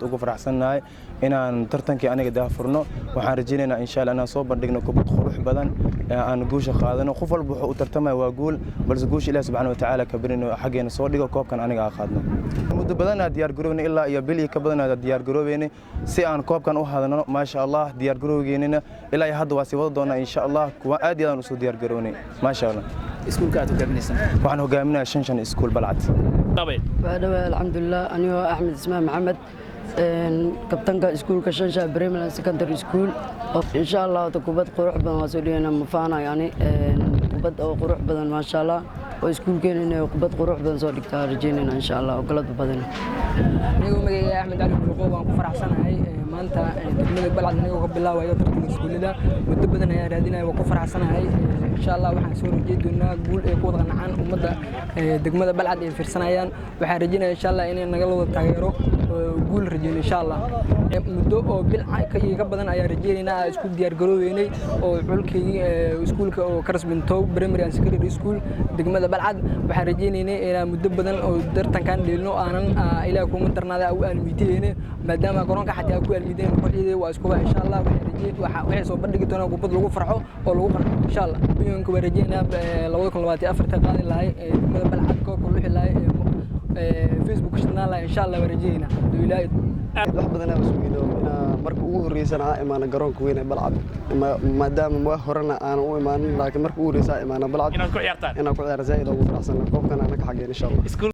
ugu faraxsanahay inaan tartankii aniga daafurno waxaan rajaynaynaa insha Allah inaan soo bandhigno kubad qurux badan aan guusha qaadano qof walba wuxuu u tartamay waa guul balse guusha Ilaahay subhanahu wa ta'ala ka barino xageena soo dhigo koobkan aniga qaadno muddo badan aan diyaar garownay ilaa iyo bil ka badan aan diyaar garoobeynay si aan koobkan u hadano ma sha Allah diyaar garowgeynina ilaa iyo hadda waa si wada doona insha Allah kuwa aad iyo aad u soo diyaar garownay ma sha Allah iskuulka aad hogaaminaysan waxaan hogaaminayaa shan iskuul Balcad alxamdulillah aniga Axmed Ismaan Maxamed kabtanka iskuulka Shansha Primary Secondary School insha Allah kubad qurux badan waa soo dhigana mafaana yani kubad oo qurux badan ma sha Allah oo iskuulkeena inay kubad qurux badan soo dhigtaa rajaynayna insha Allah oo galad badan anigu magacayga Axmed Ali Bulqo waan ku faraxsanahay maanta degmada Balcad aniga ka bilaabayo tartanka iskuulada muddo badan ayaan raadinay waan ku faraxsanahay insha Allah waxaan soo rajeey doonaa guul ay ku wada qanacaan ummadda degmada Balcad ay fiirsanayaan waxaan rajaynayaa insha Allah inay naga wada taageero guul rajayno insha Allah muddo oo bil ka badan ayaan rajaynaynaa isku diyaar garooweynay oo xulkii iskuulka oo Karasbintow Primary and Secondary School degmada Balcad waxaan rajaynaynaa inaan muddo badan oo tartankan dheelno aanan ilaa kuma darnaada oo aan miiteenay maadaama garoonka xataa ku almiideen kooxdii waa isku insha Allah waxay soo bandhigi doonaa kubad lagu farxo oo lagu farxo insha Allah biyonka waa rajaynaa 2024 qaadi lahay degmada Balcad koob ku lixi lahay Facebook channel insha Allah waa rajaynaa ilaahay wax badan aan suuqino markii ugu horeysana imaana garoonka weyn ee Balcad maadaama ma horena aan u imaanin laakiin markii ugu horeysa imaana Balcad inaan ku ciyaartaan inaan ku ciyaar zaid ugu faraxsan koobkan aan ka xageyn insha Allah